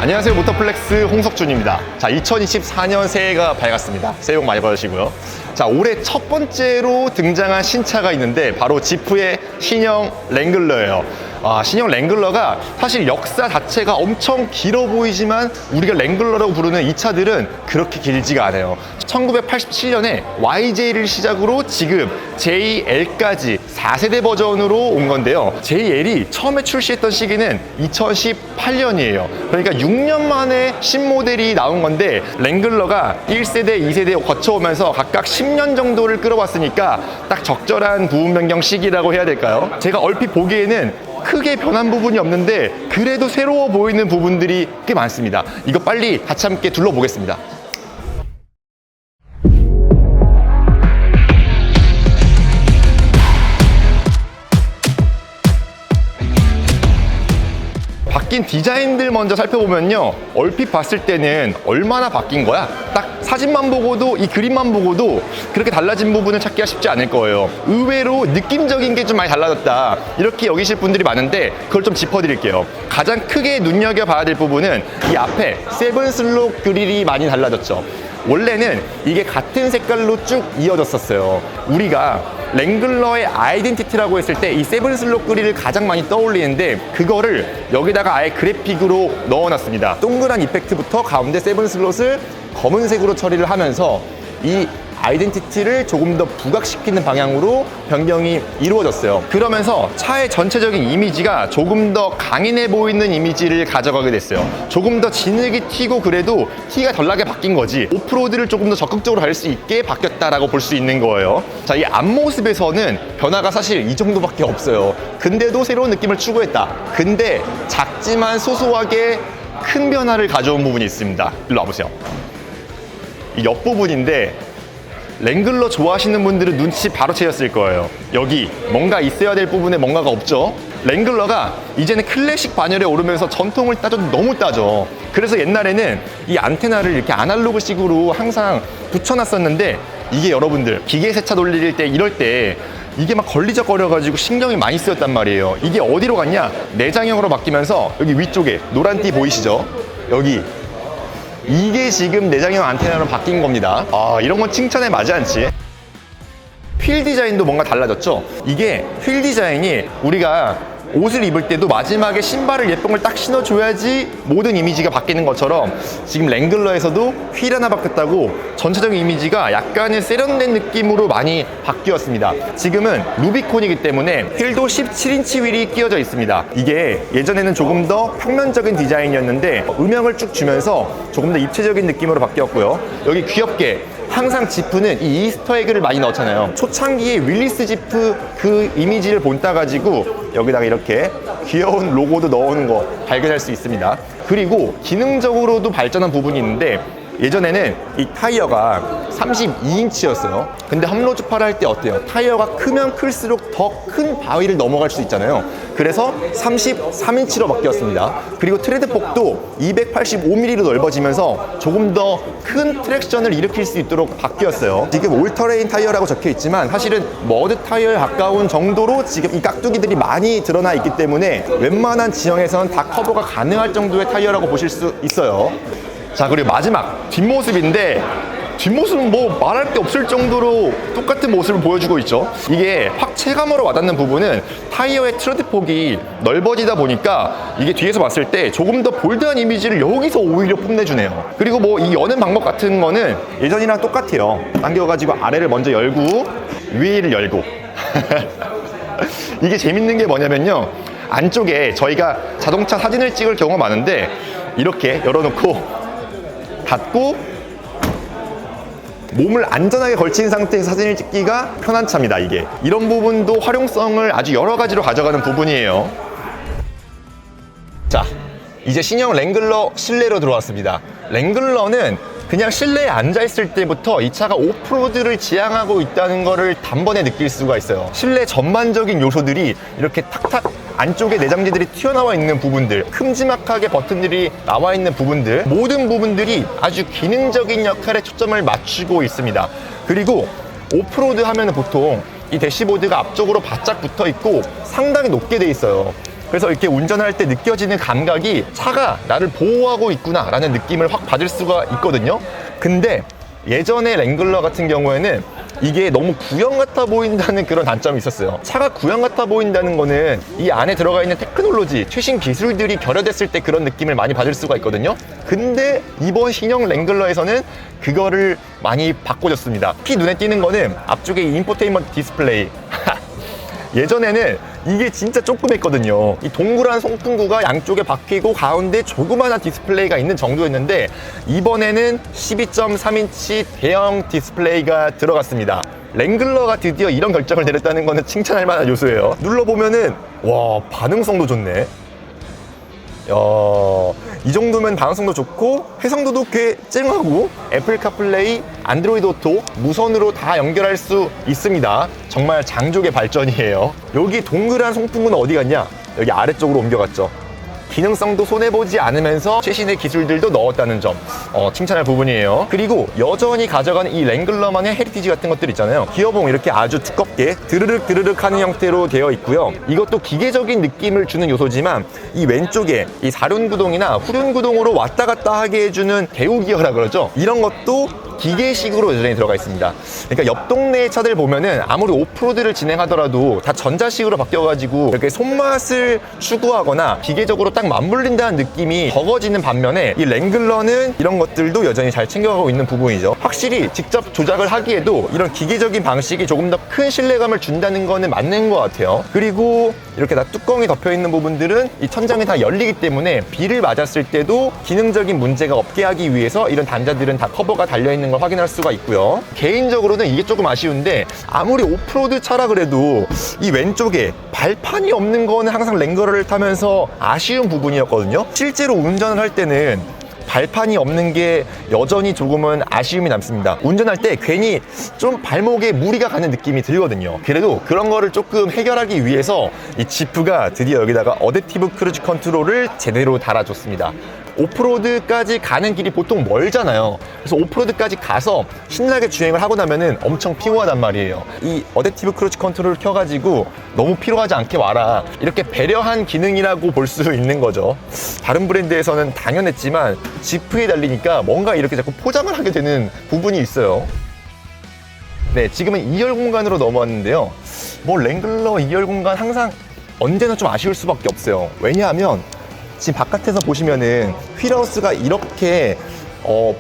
안녕하세요, 모터플렉스 홍석준입니다. 자, 2024년 새해가 밝았습니다. 새해 복 많이 받으시고요. 자, 올해 첫 번째로 등장한 신차가 있는데 바로 지프의 신형 랭글러예요. 신형 랭글러가 사실 역사 자체가 엄청 길어 보이지만 우리가 랭글러라고 부르는 이 차들은 그렇게 길지가 않아요. 1987년에 YJ를 시작으로 지금 JL까지 4세대 버전으로 온 건데요. JL이 처음에 출시했던 시기는 2018년이에요. 그러니까 6년 만에 신모델이 나온 건데 랭글러가 1세대, 2세대 거쳐오면서 각각 10년 정도를 끌어왔으니까 딱 적절한 부분 변경 시기라고 해야 될까요? 제가 얼핏 보기에는 크게 변한 부분이 없는데 그래도 새로워 보이는 부분들이 꽤 많습니다. 이거 빨리 같이 함께 둘러보겠습니다. 바뀐 디자인들 먼저 살펴보면요, 얼핏 봤을 때는 얼마나 바뀐 거야? 딱 사진만 보고도, 이 그림만 보고도 그렇게 달라진 부분을 찾기가 쉽지 않을 거예요. 의외로 느낌적인 게 좀 많이 달라졌다, 이렇게 여기실 분들이 많은데 그걸 좀 짚어드릴게요. 가장 크게 눈여겨봐야 될 부분은 이 앞에 세븐 슬롯 그릴이 많이 달라졌죠. 원래는 이게 같은 색깔로 쭉 이어졌었어요. 우리가 랭글러의 아이덴티티라고 했을 때 이 세븐 슬롯 그릴을 가장 많이 떠올리는데 그거를 여기다가 아예 그래픽으로 넣어놨습니다. 동그란 이펙트부터 가운데 세븐 슬롯을 검은색으로 처리를 하면서 이 아이덴티티를 조금 더 부각시키는 방향으로 변경이 이루어졌어요. 그러면서 차의 전체적인 이미지가 조금 더 강인해 보이는 이미지를 가져가게 됐어요. 조금 더 진흙이 튀고 그래도 티가 덜 나게 바뀐 거지, 오프로드를 조금 더 적극적으로 갈 수 있게 바뀌었다라고 볼 수 있는 거예요. 자, 이 앞모습에서는 변화가 사실 이 정도밖에 없어요. 근데도 새로운 느낌을 추구했다. 근데 작지만 소소하게 큰 변화를 가져온 부분이 있습니다. 일로 와보세요. 이 옆부분인데 랭글러 좋아하시는 분들은 눈치 바로 채셨을 거예요. 여기 뭔가 있어야 될 부분에 뭔가가 없죠. 랭글러가 이제는 클래식 반열에 오르면서 전통을 따져도 너무 따져. 그래서 옛날에는 이 안테나를 이렇게 아날로그식으로 항상 붙여놨었는데 이게 여러분들 기계 세차 돌릴 때 이럴 때 이게 막 걸리적거려가지고 신경이 많이 쓰였단 말이에요. 이게 어디로 갔냐? 내장형으로 바뀌면서 여기 위쪽에 노란 띠 보이시죠? 여기 이게 지금 내장형 안테나로 바뀐 겁니다. 이런 건 칭찬에 맞지 않지? 휠 디자인도 뭔가 달라졌죠? 이게 휠 디자인이 우리가 옷을 입을 때도 마지막에 신발을 예쁜 걸 딱 신어줘야지 모든 이미지가 바뀌는 것처럼 지금 랭글러에서도 휠 하나 바뀌었다고 전체적인 이미지가 약간의 세련된 느낌으로 많이 바뀌었습니다. 지금은 루비콘이기 때문에 휠도 17인치 휠이 끼워져 있습니다. 이게 예전에는 조금 더 평면적인 디자인이었는데 음영을 쭉 주면서 조금 더 입체적인 느낌으로 바뀌었고요. 여기 귀엽게 항상 지프는 이 이스터 에그를 많이 넣잖아요. 초창기에 윌리스 지프 그 이미지를 본따 가지고 여기다가 이렇게 귀여운 로고도 넣어오는 거 발견할 수 있습니다. 그리고 기능적으로도 발전한 부분이 있는데 예전에는 이 타이어가 32인치였어요. 근데 홈로드파를 할 때 어때요? 타이어가 크면 클수록 더 큰 바위를 넘어갈 수 있잖아요. 그래서 33인치로 바뀌었습니다. 그리고 트레드 폭도 285mm로 넓어지면서 조금 더 큰 트랙션을 일으킬 수 있도록 바뀌었어요. 지금 올터레인 타이어라고 적혀 있지만 사실은 머드 타이어에 가까운 정도로 지금 이 깍두기들이 많이 드러나 있기 때문에 웬만한 지형에서는 다 커버가 가능할 정도의 타이어라고 보실 수 있어요. 자, 그리고 마지막 뒷모습인데 뒷모습은 뭐 말할 게 없을 정도로 똑같은 모습을 보여주고 있죠. 이게 확 체감으로 와닿는 부분은 타이어의 트레드 폭이 넓어지다 보니까 이게 뒤에서 봤을 때 조금 더 볼드한 이미지를 여기서 오히려 뽐내주네요. 그리고 뭐 이 여는 방법 같은 거는 예전이랑 똑같아요. 당겨가지고 아래를 먼저 열고 위를 열고 이게 재밌는 게 뭐냐면요, 안쪽에 저희가 자동차 사진을 찍을 경우가 많은데 이렇게 열어놓고 닫고 몸을 안전하게 걸친 상태에서 사진을 찍기가 편한 차입니다. 이게 이런 부분도 활용성을 아주 여러 가지로 가져가는 부분이에요. 자, 이제 신형 랭글러 실내로 들어왔습니다. 랭글러는 그냥 실내에 앉아있을 때부터 이 차가 오프로드를 지향하고 있다는 거를 단번에 느낄 수가 있어요. 실내 전반적인 요소들이 이렇게 탁탁 안쪽에 내장재들이 튀어나와 있는 부분들, 큼지막하게 버튼들이 나와 있는 부분들, 모든 부분들이 아주 기능적인 역할에 초점을 맞추고 있습니다. 그리고 오프로드 하면 보통 이 대시보드가 앞쪽으로 바짝 붙어 있고 상당히 높게 돼 있어요. 그래서 이렇게 운전할 때 느껴지는 감각이 차가 나를 보호하고 있구나 라는 느낌을 확 받을 수가 있거든요. 근데 예전에 랭글러 같은 경우에는 이게 너무 구형 같아 보인다는 그런 단점이 있었어요. 차가 구형 같아 보인다는 거는 이 안에 들어가 있는 테크놀로지, 최신 기술들이 결여됐을 때 그런 느낌을 많이 받을 수가 있거든요. 근데 이번 신형 랭글러에서는 그거를 많이 바꿔줬습니다. 특히 눈에 띄는 거는 앞쪽에 이 인포테인먼트 디스플레이. 예전에는 이게 진짜 조그맸거든요. 이 동그란 송풍구가 양쪽에 박히고 가운데 조그마한 디스플레이가 있는 정도였는데 이번에는 12.3인치 대형 디스플레이가 들어갔습니다. 랭글러가 드디어 이런 결정을 내렸다는 거는 칭찬할 만한 요소예요. 눌러보면은 와, 반응성도 좋네. 이 정도면 반응성도 좋고 해상도도 꽤 쨍하고 애플 카플레이, 안드로이드 오토 무선으로 다 연결할 수 있습니다. 정말 장족의 발전이에요. 여기 동그란 송풍구는 어디 갔냐? 여기 아래쪽으로 옮겨갔죠. 기능성도 손해보지 않으면서 최신의 기술들도 넣었다는 점 칭찬할 부분이에요. 그리고 여전히 가져가는 이 랭글러만의 헤리티지 같은 것들 있잖아요. 기어봉 이렇게 아주 두껍게 드르륵 드르륵 하는 형태로 되어 있고요. 이것도 기계적인 느낌을 주는 요소지만 이 왼쪽에 이 사륜구동이나 후륜구동으로 왔다 갔다 하게 해주는 대우 기어라 그러죠. 이런 것도 기계식으로 여전히 들어가 있습니다. 그러니까 옆 동네 차들 보면은 아무리 오프로드를 진행하더라도 다 전자식으로 바뀌어가지고 이렇게 손맛을 추구하거나 기계적으로 딱 맞물린다는 느낌이 적어지는 반면에 이 랭글러는 이런 것들도 여전히 잘 챙겨가고 있는 부분이죠. 확실히 직접 조작을 하기에도 이런 기계적인 방식이 조금 더 큰 신뢰감을 준다는 거는 맞는 것 같아요. 그리고 이렇게 다 뚜껑이 덮여 있는 부분들은 이 천장이 다 열리기 때문에 비를 맞았을 때도 기능적인 문제가 없게 하기 위해서 이런 단자들은 다 커버가 달려있는 걸 확인할 수가 있고요. 개인적으로는 이게 조금 아쉬운데 아무리 오프로드 차라 그래도 이 왼쪽에 발판이 없는 거는 항상 랭글러를 타면서 아쉬운 부분이었거든요. 실제로 운전을 할 때는 발판이 없는 게 여전히 조금은 아쉬움이 남습니다. 운전할 때 괜히 좀 발목에 무리가 가는 느낌이 들거든요. 그래도 그런 거를 조금 해결하기 위해서 이 지프가 드디어 여기다가 어댑티브 크루즈 컨트롤을 제대로 달아줬습니다. 오프로드까지 가는 길이 보통 멀잖아요. 그래서 오프로드까지 가서 신나게 주행을 하고 나면은 엄청 피곤하단 말이에요. 이 어댑티브 크루즈 컨트롤을 켜가지고 너무 피로하지 않게 와라, 이렇게 배려한 기능이라고 볼 수 있는 거죠. 다른 브랜드에서는 당연했지만 지프에 달리니까 뭔가 이렇게 자꾸 포장을 하게 되는 부분이 있어요. 네, 지금은 2열 공간으로 넘어왔는데요. 뭐 랭글러 2열 공간 항상 언제나 좀 아쉬울 수밖에 없어요. 왜냐하면 지금 바깥에서 보시면은 휠하우스가 이렇게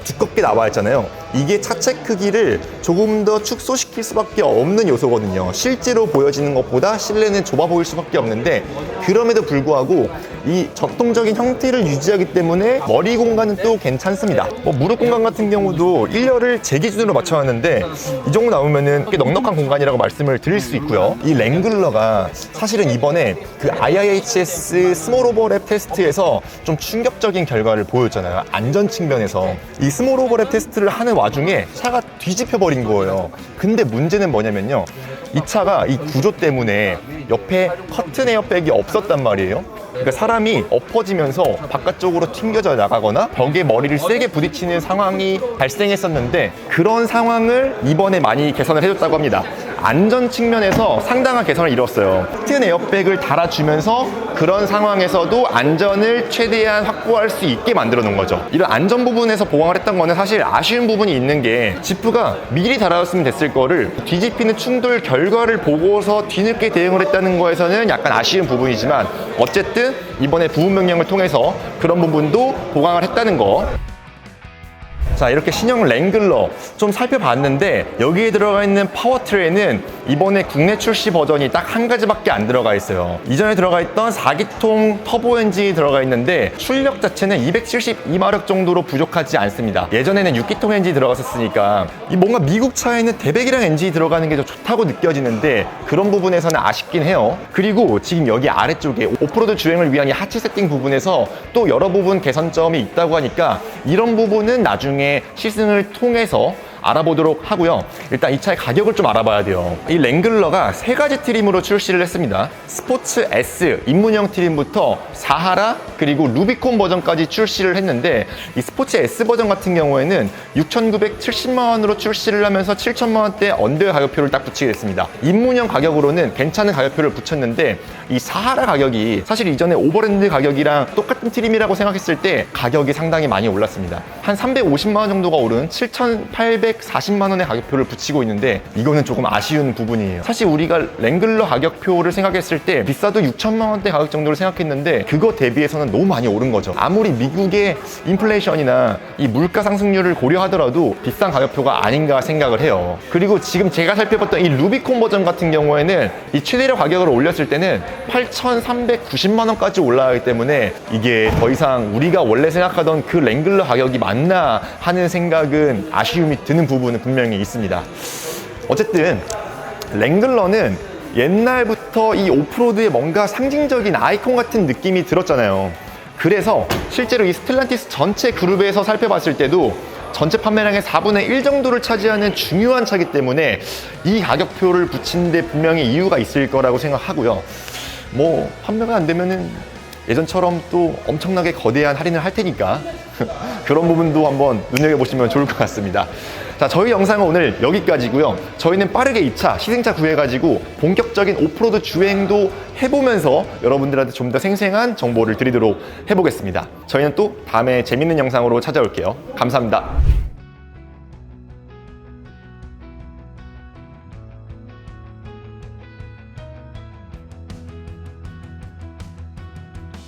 두껍게 나와 있잖아요. 이게 차체 크기를 조금 더 축소시킬 수밖에 없는 요소거든요. 실제로 보여지는 것보다 실내는 좁아 보일 수밖에 없는데 그럼에도 불구하고 이 전통적인 형태를 유지하기 때문에 머리 공간은 또 괜찮습니다. 무릎 공간 같은 경우도 1열을 제 기준으로 맞춰놨는데 이 정도 나오면은 꽤 넉넉한 공간이라고 말씀을 드릴 수 있고요. 이 랭글러가 사실은 이번에 그 IIHS 스몰 오버랩 테스트에서 좀 충격적인 결과를 보였잖아요. 안전 측면에서 이 스몰 오버랩 테스트를 하는 와중에 차가 뒤집혀 버린 거예요. 근데 문제는 뭐냐면요, 이 차가 이 구조 때문에 옆에 커튼 에어백이 없었단 말이에요. 그러니까 사람이 엎어지면서 바깥쪽으로 튕겨져 나가거나 벽에 머리를 세게 부딪히는 상황이 발생했었는데 그런 상황을 이번에 많이 개선을 해줬다고 합니다. 안전 측면에서 상당한 개선을 이뤘어요. 커튼 에어백을 달아주면서 그런 상황에서도 안전을 최대한 확보할 수 있게 만들어 놓은 거죠. 이런 안전 부분에서 보강을 했던 거는 사실 아쉬운 부분이 있는 게 지프가 미리 달아줬으면 됐을 거를 뒤집히는 충돌 결과를 보고서 뒤늦게 대응을 했다는 거에서는 약간 아쉬운 부분이지만 어쨌든 이번에 부분 명령을 통해서 그런 부분도 보강을 했다는 거. 자, 이렇게 신형 랭글러 좀 살펴봤는데 여기에 들어가 있는 파워트레인은 이번에 국내 출시 버전이 딱 한 가지밖에 안 들어가 있어요. 이전에 들어가 있던 4기통 터보 엔진이 들어가 있는데 출력 자체는 272마력 정도로 부족하지 않습니다. 예전에는 6기통 엔진이 들어갔었으니까 이 뭔가 미국 차에는 대배기량 엔진이 들어가는 게 더 좋다고 느껴지는데 그런 부분에서는 아쉽긴 해요. 그리고 지금 여기 아래쪽에 오프로드 주행을 위한 이 하체 세팅 부분에서 또 여러 부분 개선점이 있다고 하니까 이런 부분은 나중에 시승을 통해서 알아보도록 하고요. 일단 이 차의 가격을 좀 알아봐야 돼요. 이 랭글러가 세 가지 트림으로 출시를 했습니다. 스포츠 S 입문형 트림부터 사하라 그리고 루비콘 버전까지 출시를 했는데, 이 스포츠 S 버전 같은 경우에는 6,970만 원으로 출시를 하면서 7천만 원대 언더 가격표를 딱 붙이게 됐습니다. 입문형 가격으로는 괜찮은 가격표를 붙였는데, 이 사하라 가격이 사실 이전에 오버랜드 가격이랑 똑같은 트림이라고 생각했을 때 가격이 상당히 많이 올랐습니다. 한 350만 원 정도가 오른 7,840만 원의 가격표를 붙이고 있는데, 이거는 조금 아쉬운 부분이에요. 사실 우리가 랭글러 가격표를 생각했을 때 비싸도 6천만 원대 가격 정도를 생각했는데, 그거 대비해서는 너무 많이 오른 거죠. 아무리 미국의 인플레이션이나 이 물가 상승률을 고려하더라도 비싼 가격표가 아닌가 생각을 해요. 그리고 지금 제가 살펴봤던 이 루비콘 버전 같은 경우에는 이 최대로 가격을 올렸을 때는 8,390만 원까지 올라가기 때문에 이게 더 이상 우리가 원래 생각하던 그 랭글러 가격이 맞나 하는 생각은, 아쉬움이 드는 부분은 분명히 있습니다. 어쨌든 랭글러는 옛날부터 이 오프로드에 뭔가 상징적인 아이콘 같은 느낌이 들었잖아요. 그래서 실제로 이 스텔란티스 전체 그룹에서 살펴봤을 때도 전체 판매량의 4분의 1 정도를 차지하는 중요한 차이기 때문에 이 가격표를 붙인 데 분명히 이유가 있을 거라고 생각하고요. 뭐 판매가 안 되면은 예전처럼 또 엄청나게 거대한 할인을 할 테니까 그런 부분도 한번 눈여겨보시면 좋을 것 같습니다. 자, 저희 영상은 오늘 여기까지고요. 저희는 빠르게 이 차 시승차 구해가지고 본격적인 오프로드 주행도 해보면서 여러분들한테 좀 더 생생한 정보를 드리도록 해보겠습니다. 저희는 또 다음에 재밌는 영상으로 찾아올게요. 감사합니다.